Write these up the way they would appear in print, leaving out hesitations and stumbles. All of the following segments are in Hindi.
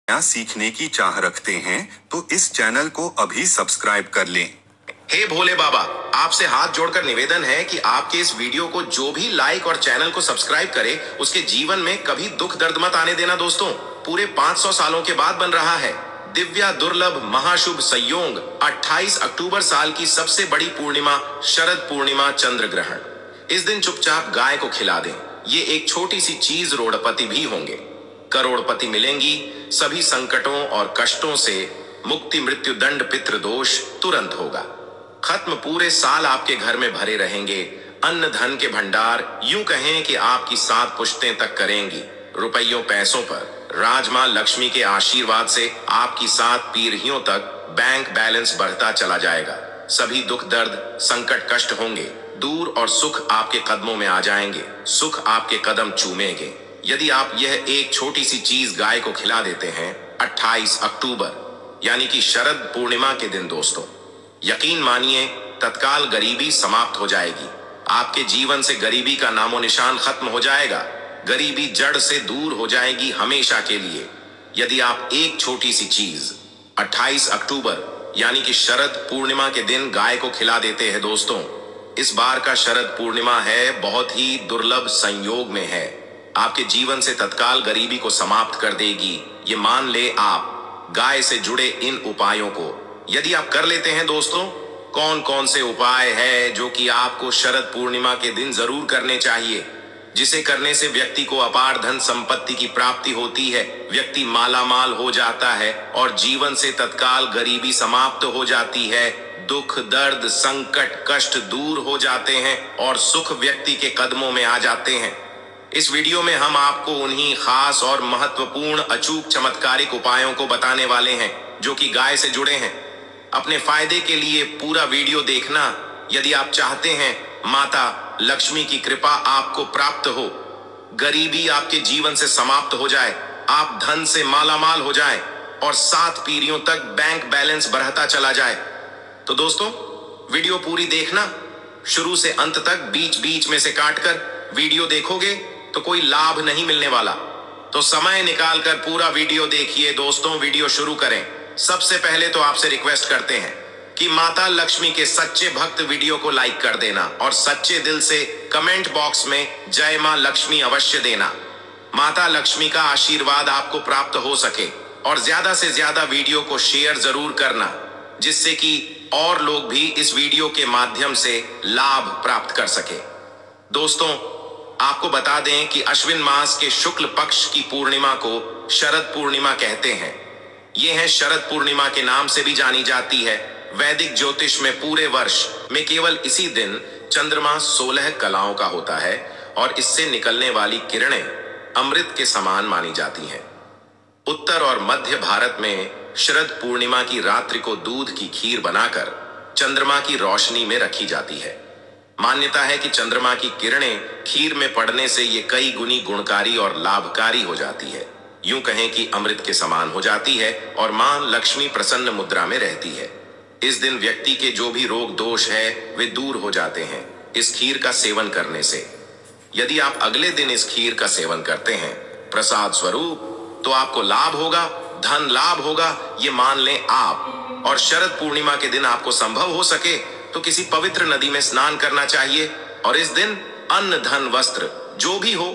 नया सीखने की चाह रखते हैं तो इस चैनल को अभी सब्सक्राइब कर लें। हे भोले बाबा, आपसे हाथ जोड़कर निवेदन है कि आपके इस वीडियो को जो भी लाइक और चैनल को सब्सक्राइब करे उसके जीवन में कभी दुख दर्द मत आने देना। दोस्तों, पूरे 500 सालों के बाद बन रहा है दिव्या दुर्लभ महाशुभ संयोग 28 अक्टूबर साल की सबसे बड़ी पूर्णिमा शरद पूर्णिमा चंद्र ग्रहण। इस दिन चुपचाप गाय को खिला दें। ये एक छोटी सी चीज रोड़पति भी होंगे, करोड़पति मिलेंगी। सभी संकटों और कष्टों से मुक्ति, मृत्यु दंड पितृ दोष तुरंत होगा खत्म। पूरे साल आपके घर में भरे रहेंगे अन्न धन के भंडार। यूं कहें कि आपकी 7 पुश्तें तक करेंगी रुपयों पैसों पर। राजमां लक्ष्मी के आशीर्वाद से आपकी 7 पीढ़ियों तक बैंक बैलेंस बढ़ता चला जाएगा। सभी दुख दर्द संकट कष्ट होंगे दूर और सुख आपके कदमों में आ जाएंगे। सुख आपके कदम चूमेंगे यदि आप यह एक छोटी सी चीज गाय को खिला देते हैं 28 अक्टूबर यानी कि शरद पूर्णिमा के दिन। दोस्तों, यकीन मानिए तत्काल गरीबी समाप्त हो जाएगी। आपके जीवन से गरीबी का नामो निशान खत्म हो जाएगा। गरीबी जड़ से दूर हो जाएगी हमेशा के लिए यदि आप एक छोटी सी चीज 28 अक्टूबर यानी कि शरद पूर्णिमा के दिन गाय को खिला देते हैं। दोस्तों, इस बार का शरद पूर्णिमा है बहुत ही दुर्लभ संयोग में है। आपके जीवन से तत्काल गरीबी को समाप्त कर देगी। ये मान ले आप गाय से जुड़े इन उपायों को यदि आप कर लेते हैं। दोस्तों, कौन कौन से उपाय है जो कि आपको शरद पूर्णिमा के दिन जरूर करने चाहिए, जिसे करने से व्यक्ति को अपार धन संपत्ति की प्राप्ति होती है, व्यक्ति मालामाल हो जाता है और जीवन से तत्काल गरीबी समाप्त हो जाती है। दुख दर्द संकट कष्ट दूर हो जाते हैं और सुख व्यक्ति के कदमों में आ जाते हैं। इस वीडियो में हम आपको उन्हीं खास और महत्वपूर्ण अचूक चमत्कारिक उपायों को बताने वाले हैं जो कि गाय से जुड़े हैं। अपने फायदे के लिए पूरा वीडियो देखना यदि आप चाहते हैं माता लक्ष्मी की कृपा आपको प्राप्त हो, गरीबी आपके जीवन से समाप्त हो जाए, आप धन से मालामाल हो जाएं और 7 पीढ़ियों तक बैंक बैलेंस बढ़ता चला जाए। तो दोस्तों, वीडियो पूरी देखना, शुरू से अंत तक बीच बीच में से काटकर वीडियो देखोगे तो कोई लाभ नहीं मिलने वाला। तो समय निकालकर पूरा वीडियो देखिए। दोस्तों, वीडियो शुरू करें। सबसे पहले तो आपसे रिक्वेस्ट करते हैं कि माता लक्ष्मी के सच्चे भक्त वीडियो को लाइक कर देना और सच्चे दिल से कमेंट बॉक्स में जय मां लक्ष्मी अवश्य देना। माता लक्ष्मी का आशीर्वाद आपको प्राप्त हो सके और ज्यादा से ज्यादा वीडियो को शेयर जरूर करना जिससे कि और लोग भी इस वीडियो के माध्यम से लाभ प्राप्त कर सके। दोस्तों, आपको बता दें कि अश्विन मास के शुक्ल पक्ष की पूर्णिमा को शरद पूर्णिमा कहते हैं। ये है शरद पूर्णिमा के नाम से भी जानी जाती है। वैदिक ज्योतिष में पूरे वर्ष में केवल इसी दिन चंद्रमा 16 कलाओं का होता है और इससे निकलने वाली किरणें अमृत के समान मानी जाती हैं। उत्तर और मध्य भारत में शरद पूर्णिमा की रात्रि को दूध की खीर बनाकर चंद्रमा की रोशनी में रखी जाती है। मान्यता है कि चंद्रमा की किरणें खीर में पड़ने से ये कई गुनी गुणकारी और लाभकारी हो जाती है। यूं कहें कि अमृत के समान हो जाती है और मां लक्ष्मी प्रसन्न मुद्रा में रहती है। इस दिन व्यक्ति के जो भी रोग दोष है वे दूर हो जाते हैं इस खीर का सेवन करने से। यदि आप अगले दिन इस खीर का सेवन करते हैं प्रसाद स्वरूप तो आपको लाभ होगा, धन लाभ होगा, ये मान लें आप। और शरद पूर्णिमा के दिन आपको संभव हो सके तो किसी पवित्र नदी में स्नान करना चाहिए और इस दिन अन्न धन वस्त्र जो भी हो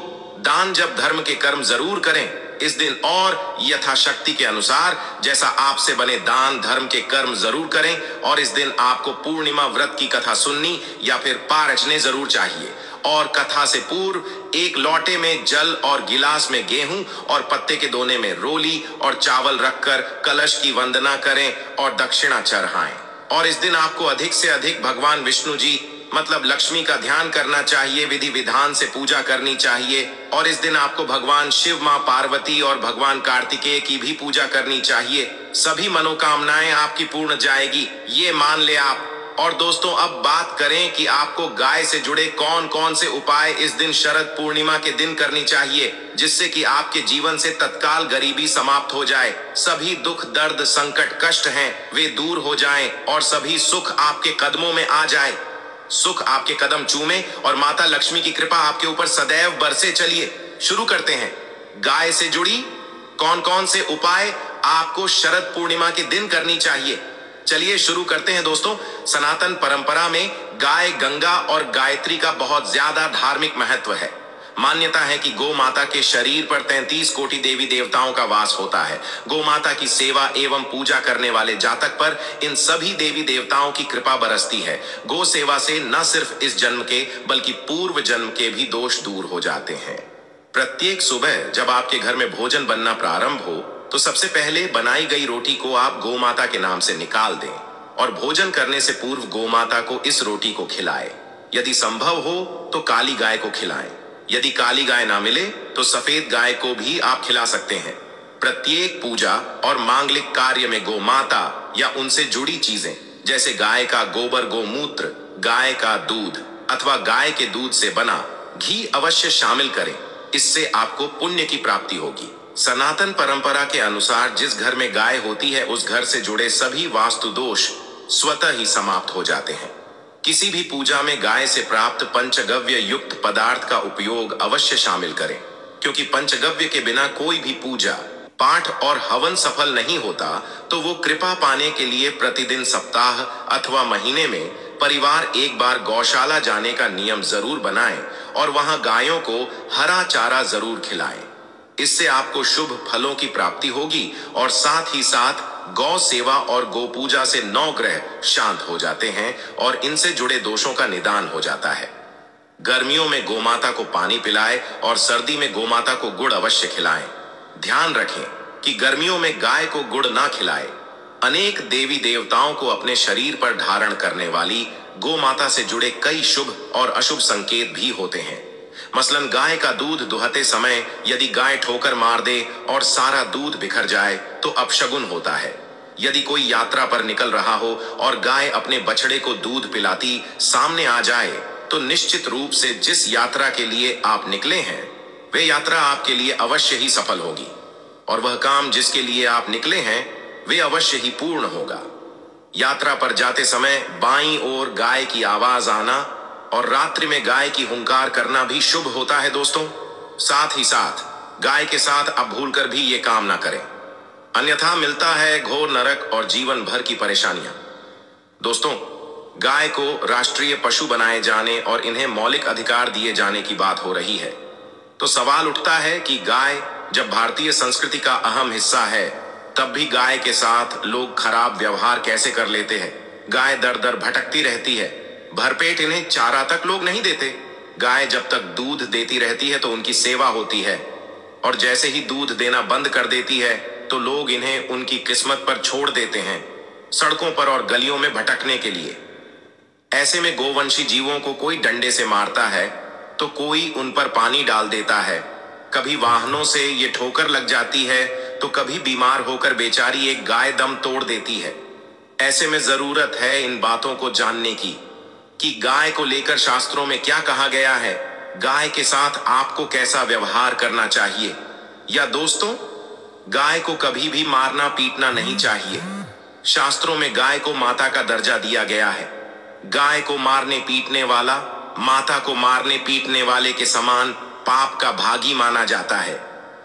दान जब धर्म के कर्म जरूर करें इस दिन और यथाशक्ति के अनुसार जैसा आपसे बने दान धर्म के कर्म जरूर करें। और इस दिन आपको पूर्णिमा व्रत की कथा सुननी या फिर पारचने जरूर चाहिए और कथा से पूर्व एक लोटे में जल और गिलास में गेहूं और पत्ते के दोने में रोली और चावल रखकर कलश की वंदना करें और दक्षिणा चढ़ाएं। और इस दिन आपको अधिक से अधिक भगवान विष्णु जी मतलब लक्ष्मी का ध्यान करना चाहिए, विधि विधान से पूजा करनी चाहिए। और इस दिन आपको भगवान शिव, मां पार्वती और भगवान कार्तिकेय की भी पूजा करनी चाहिए। सभी मनोकामनाएं आपकी पूर्ण जाएगी, ये मान ले आप। और दोस्तों, अब बात करें कि आपको गाय से जुड़े कौन कौन से उपाय इस दिन शरद पूर्णिमा के दिन करनी चाहिए जिससे कि आपके जीवन से तत्काल गरीबी समाप्त हो जाए, सभी दुख दर्द संकट कष्ट हैं वे दूर हो जाएं और सभी सुख आपके कदमों में आ जाए। सुख आपके कदम चूमे और माता लक्ष्मी की कृपा आपके ऊपर सदैव बरसे। चलिए शुरू करते हैं। गाय से जुड़ी कौन कौन से उपाय आपको शरद पूर्णिमा के दिन करनी चाहिए, चलिए शुरू करते हैं दोस्तों। सनातन परंपरा में गाय, गंगा और गायत्री का बहुत ज्यादा धार्मिक महत्व है। मान्यता है कि गौ माता के शरीर पर 33 कोटि देवी देवताओं का वास होता है। गौ माता की सेवा एवं पूजा करने वाले जातक पर इन सभी देवी देवताओं की कृपा बरसती है। गौ सेवा से न सिर्फ इस जन्म के बल्कि पूर्व जन्म के भी दोष दूर हो जाते हैं। प्रत्येक सुबह जब आपके घर में भोजन बनना प्रारंभ हो तो सबसे पहले बनाई गई रोटी को आप गौ माता के नाम से निकाल दें और भोजन करने से पूर्व गौ माता को इस रोटी को खिलाएं। यदि संभव हो तो काली गाय को खिलाएं। यदि काली गाय ना मिले तो सफेद गाय को भी आप खिला सकते हैं। प्रत्येक पूजा और मांगलिक कार्य में गौ माता या उनसे जुड़ी चीजें जैसे गाय का गोबर, गोमूत्र, गाय का दूध अथवा गाय के दूध से बना घी अवश्य शामिल करें। इससे आपको पुण्य की प्राप्ति होगी। सनातन परंपरा के अनुसार जिस घर में गाय होती है उस घर से जुड़े सभी वास्तु दोष स्वतः ही समाप्त हो जाते हैं। किसी भी पूजा में गाय से प्राप्त पंचगव्य युक्त पदार्थ का उपयोग अवश्य शामिल करें, क्योंकि पंचगव्य के बिना कोई भी पूजा, पाठ और हवन सफल नहीं होता। तो वो कृपा पाने के लिए प्रतिदिन, सप्ताह अथवा महीने में परिवार एक बार गौशाला जाने का नियम जरूर बनाएं और वहां गायों को हरा चारा जरूर खिलाएं। इससे आपको शुभ फलों की प्राप्ति होगी और साथ ही साथ गौ सेवा और गौ पूजा से 9 ग्रह शांत हो जाते हैं और इनसे जुड़े दोषों का निदान हो जाता है। गर्मियों में गोमाता को पानी पिलाएं और सर्दी में गोमाता को गुड़ अवश्य खिलाएं। ध्यान रखें कि गर्मियों में गाय को गुड़ ना खिलाएं। अनेक देवी देवताओं को अपने शरीर पर धारण करने वाली गौ माता से जुड़े कई शुभ और अशुभ संकेत भी होते हैं। मसलन गाय का दूध दुहते समय यदि गाय ठोकर मार दे और सारा दूध बिखर जाए तो अपशगुन होता है। यदि कोई यात्रा पर निकल रहा हो और गाय अपने बछड़े को दूध पिलाती सामने आ जाए तो निश्चित रूप से जिस यात्रा के लिए आप निकले हैं वे यात्रा आपके लिए अवश्य ही सफल होगी और वह काम जिसके लिए आप निकले हैं वे अवश्य ही पूर्ण होगा। यात्रा पर जाते समय बाईं ओर गाय की आवाज आना और रात्रि में गाय की हुंकार करना भी शुभ होता है दोस्तों। साथ ही साथ गाय के साथ अब भूलकर भी ये काम ना करें, अन्यथा मिलता है घोर नरक और जीवन भर की परेशानियां। दोस्तों, गाय को राष्ट्रीय पशु बनाए जाने और इन्हें मौलिक अधिकार दिए जाने की बात हो रही है तो सवाल उठता है कि गाय जब भारतीय संस्कृति का अहम हिस्सा है तब भी गाय के साथ लोग खराब व्यवहार कैसे कर लेते हैं। गाय दर दर भटकती रहती है, भरपेट इन्हें चारा तक लोग नहीं देते। गाय जब तक दूध देती रहती है तो उनकी सेवा होती है और जैसे ही दूध देना बंद कर देती है तो लोग इन्हें उनकी किस्मत पर छोड़ देते हैं, सड़कों पर और गलियों में भटकने के लिए। ऐसे में गोवंशी जीवों को कोई डंडे से मारता है तो कोई उन पर पानी डाल देता है। कभी वाहनों से ये ठोकर लग जाती है तो कभी बीमार होकर बेचारी एक गाय दम तोड़ देती है। ऐसे में जरूरत है इन बातों को जानने की कि गाय को लेकर शास्त्रों में क्या कहा गया है, गाय के साथ आपको कैसा व्यवहार करना चाहिए। या दोस्तों, गाय को कभी भी मारना पीटना नहीं चाहिए। शास्त्रों में गाय को माता का दर्जा दिया गया है। गाय को मारने पीटने वाला माता को मारने पीटने वाले के समान पाप का भागी माना जाता है।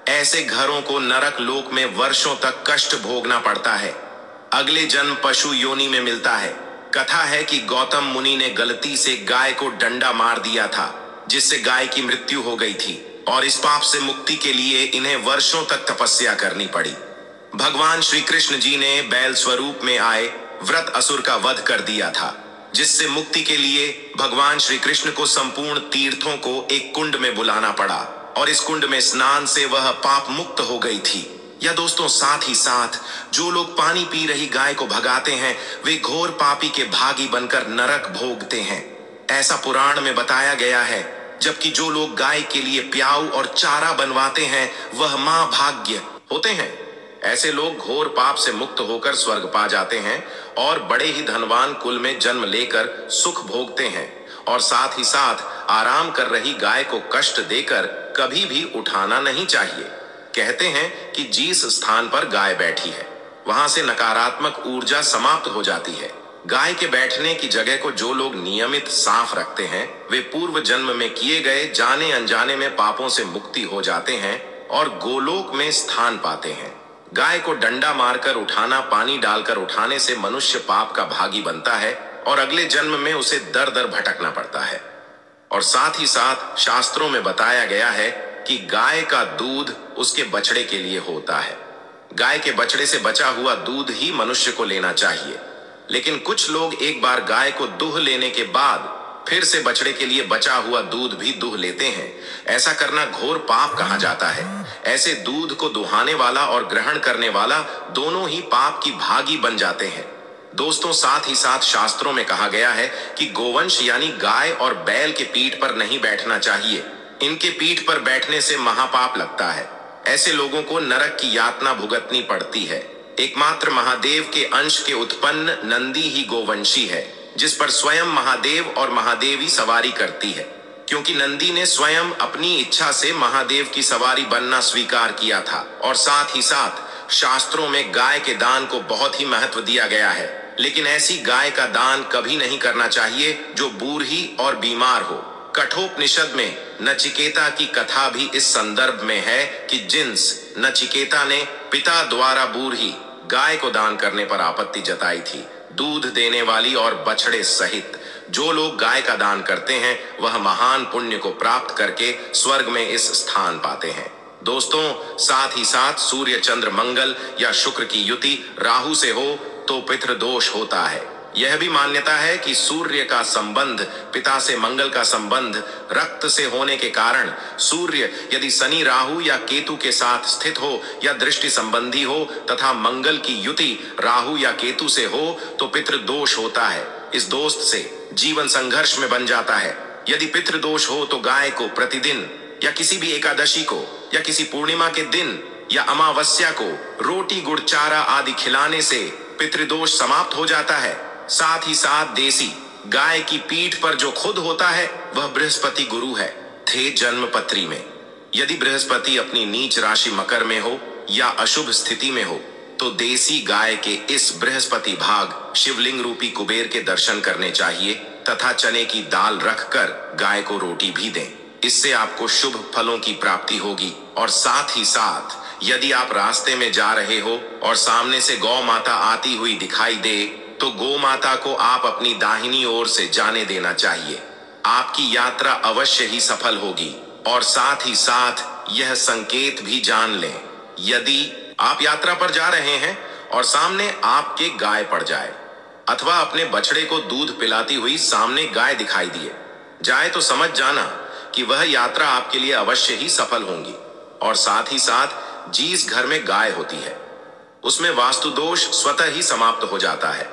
ऐसे घरों को नरक लोक में वर्षों तक कष्ट भोगना पड़ता है, अगले जन्म पशु योनि में मिलता है। कथा है कि गौतम मुनि ने गलती से गाय को डंडा मार दिया था जिससे गाय की मृत्यु हो गई थी और इस पाप से मुक्ति के लिए इन्हें वर्षों तक तपस्या करनी पड़ी। भगवान श्री कृष्ण जी ने बैल स्वरूप में आए व्रत असुर का वध कर दिया था, जिससे मुक्ति के लिए भगवान श्री कृष्ण को संपूर्ण तीर्थों को एक कुंड में बुलाना पड़ा और इस कुंड में स्नान से वह पाप मुक्त हो गई थी। या दोस्तों, साथ ही साथ जो लोग पानी पी रही गाय को भगाते हैं वे घोर पापी के भागी बनकर नरक भोगते हैं, ऐसा पुराण में बताया गया है। जबकि जो लोग गाय के लिए प्याऊ और चारा बनवाते हैं वह मां भाग्य होते हैं। ऐसे लोग घोर पाप से मुक्त होकर स्वर्ग पा जाते हैं और बड़े ही धनवान कुल में जन्म लेकर सुख भोगते हैं और साथ ही साथ आराम कर रही गाय को कष्ट देकर कभी भी उठाना नहीं चाहिए। कहते हैं कि जिस स्थान पर गाय बैठी है वहां से नकारात्मक ऊर्जा समाप्त हो जाती है। गाय के बैठने की जगह को जो लोग नियमित साफ रखते हैं वे पूर्व जन्म में किए गए जाने अनजाने में पापों से मुक्ति हो जाते हैं और गोलोक में स्थान पाते हैं। गाय को डंडा मारकर उठाना, पानी डालकर उठाने से मनुष्य पाप का भागी बनता है और अगले जन्म में उसे दर दर भटकना पड़ता है। और साथ ही साथ शास्त्रों में बताया गया है कि गाय का दूध उसके बछड़े के लिए होता है। गाय के बछड़े से बचा हुआ दूध ही मनुष्य को लेना चाहिए, लेकिन कुछ लोग एक बार गाय को दूह लेने के बाद फिर से बछड़े के लिए बचा हुआ दूध भी दूह लेते हैं। ऐसा करना घोर पाप कहा जाता है। ऐसे दूध को दुहाने वाला और ग्रहण करने वाला दोनों ही पाप की भागी बन जाते हैं। दोस्तों, साथ ही साथ शास्त्रों में कहा गया है कि गोवंश यानी गाय और बैल के पीठ पर नहीं बैठना चाहिए। इनके पीठ पर बैठने से महापाप लगता है। ऐसे लोगों को नरक की यातना भुगतनी पड़ती है। एकमात्र महादेव के अंश के उत्पन्न नंदी ही गोवंशी है, जिस पर स्वयं महादेव और महादेवी सवारी करती है, क्योंकि नंदी ने स्वयं अपनी इच्छा से महादेव की सवारी बनना स्वीकार किया था। और साथ ही साथ शास्त्रों में गाय के दान को बहुत ही महत्व दिया गया है, लेकिन ऐसी गाय का दान कभी नहीं करना चाहिए जो बूढ़ी और बीमार हो। कठोपनिषद में नचिकेता की कथा भी इस संदर्भ में है कि जिन्स नचिकेता ने पिता द्वारा बूढ़ी गाय को दान करने पर आपत्ति जताई थी। दूध देने वाली और बछड़े सहित जो लोग गाय का दान करते हैं वह महान पुण्य को प्राप्त करके स्वर्ग में इस स्थान पाते हैं। दोस्तों, साथ ही साथ सूर्य, चंद्र, मंगल या शुक्र की युति राहु से हो तो पितृदोष होता है। यह भी मान्यता है कि सूर्य का संबंध पिता से, मंगल का संबंध रक्त से होने के कारण सूर्य यदि शनि, राहु या केतु के साथ स्थित हो या दृष्टि संबंधी हो तथा मंगल की युति राहु या केतु से हो तो पितृदोष होता है। इस दोष से जीवन संघर्ष में बन जाता है। यदि पितृदोष हो तो गाय को प्रतिदिन या किसी भी एकादशी को या किसी पूर्णिमा के दिन या अमावस्या को रोटी, गुड़, चारा आदि खिलाने से पितृदोष समाप्त हो जाता है। साथ ही साथ देसी गाय की पीठ पर जो खुद होता है वह बृहस्पति गुरु है। थे जन्म पत्री में यदि बृहस्पति अपनी नीच राशि मकर में हो या अशुभ स्थिति में हो तो देसी गाय के इस बृहस्पति भाग शिवलिंग रूपी कुबेर के दर्शन करने चाहिए तथा चने की दाल रखकर गाय को रोटी भी दें। इससे आपको शुभ फलों की प्राप्ति होगी। और साथ ही साथ यदि आप रास्ते में जा रहे हो और सामने से गौ माता आती हुई दिखाई दे तो गौ माता को आप अपनी दाहिनी ओर से जाने देना चाहिए। आपकी यात्रा अवश्य ही सफल होगी। और साथ ही साथ यह संकेत भी जान लें, यदि आप यात्रा पर जा रहे हैं और सामने आपके गाय पड़ जाए अथवा अपने बछड़े को दूध पिलाती हुई सामने गाय दिखाई दिए जाए तो समझ जाना कि वह यात्रा आपके लिए अवश्य ही सफल होगी। और साथ ही साथ जिस घर में गाय होती है उसमें वास्तु दोष स्वतः ही समाप्त हो जाता है।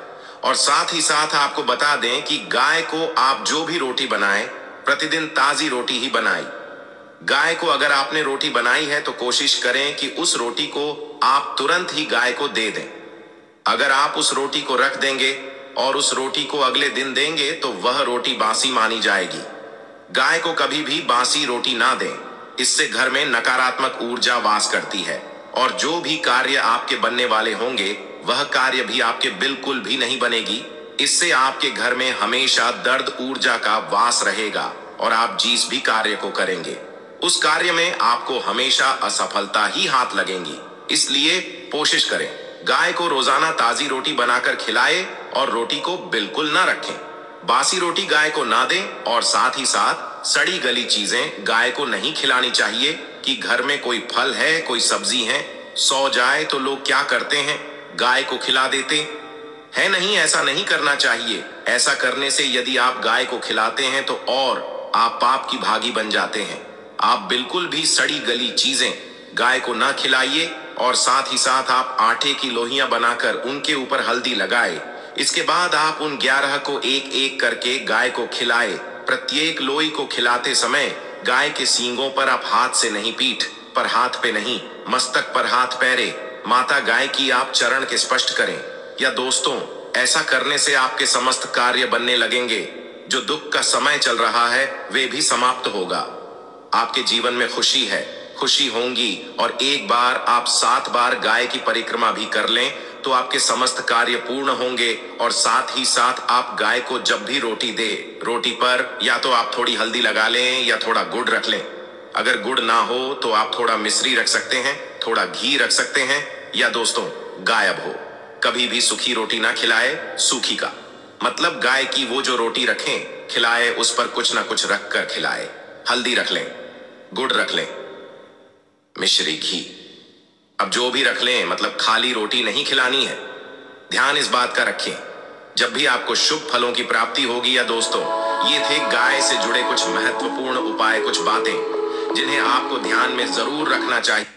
और साथ ही साथ आपको बता दें कि गाय को आप जो भी रोटी बनाएं प्रतिदिन ताजी रोटी ही बनाएं। गाय को अगर आपने रोटी बनाई है तो कोशिश करें कि उस रोटी को आप तुरंत ही गाय को दे दें। अगर आप उस रोटी को रख देंगे और उस रोटी को अगले दिन देंगे तो वह रोटी बासी मानी जाएगी। गाय को कभी भी बासी रोटी ना दें, इससे घर में नकारात्मक ऊर्जा वास करती है और जो भी कार्य आपके बनने वाले होंगे वह कार्य भी आपके बिल्कुल भी नहीं बनेगी। इससे आपके घर में हमेशा दर्द ऊर्जा का वास रहेगा और आप जिस भी कार्य को करेंगे उस कार्य में आपको हमेशा असफलता ही हाथ लगेंगी। इसलिए कोशिश करें गाय को रोजाना ताजी रोटी बनाकर खिलाए और रोटी को बिल्कुल ना रखें। बासी रोटी गाय को ना दें और साथ ही साथ सड़ी गली चीजें गाय को नहीं खिलानी चाहिए कि घर में कोई फल है, कोई सब्जी है, सो जाए तो लोग क्या करते हैं, गाय को खिला देते हैं। नहीं, ऐसा नहीं करना चाहिए। ऐसा करने से यदि आप गाय को खिलाते हैं तो और आप पाप की भागी बन जाते हैं। आप बिल्कुल भी सड़ी गली चीजें गाय को ना खिलाइए और साथ ही साथ आप आटे की लोहियां बनाकर उनके ऊपर हल्दी लगाए। इसके बाद आप उन 11 को एक एक करके गाय को खिलाए। प्रत्येक लोई को खिलाते समय गाय के सींगों पर आप हाथ से नहीं, पीठ पर हाथ पे नहीं, मस्तक पर हाथ पैरे माता गाय की आप चरण के स्पष्ट करें। या दोस्तों, ऐसा करने से आपके समस्त कार्य बनने लगेंगे। जो दुख का समय चल रहा है वे भी समाप्त होगा। आपके जीवन में खुशी है, खुशी होंगी। और एक बार आप 7 बार गाय की परिक्रमा भी कर लें तो आपके समस्त कार्य पूर्ण होंगे। और साथ ही साथ आप गाय को जब भी रोटी दे, रोटी पर या तो आप थोड़ी हल्दी लगा लें या थोड़ा गुड़ रख लें। अगर गुड़ ना हो तो आप थोड़ा मिश्री रख सकते हैं, थोड़ा घी रख सकते हैं, या दोस्तों गायब हो। कभी भी सूखी रोटी ना खिलाए, सूखी का मतलब गाय की वो जो रोटी रखें खिलाए उस पर कुछ ना कुछ रख कर खिलाए। हल्दी रख लें, गुड़ रख लें, मिश्री, घी, अब जो भी रख लें, मतलब खाली रोटी नहीं खिलानी है। ध्यान इस बात का रखें, जब भी आपको शुभ फलों की प्राप्ति होगी। या दोस्तों, ये थे गाय से जुड़े कुछ महत्वपूर्ण उपाय, कुछ बातें जिन्हें आपको ध्यान में जरूर रखना चाहिए।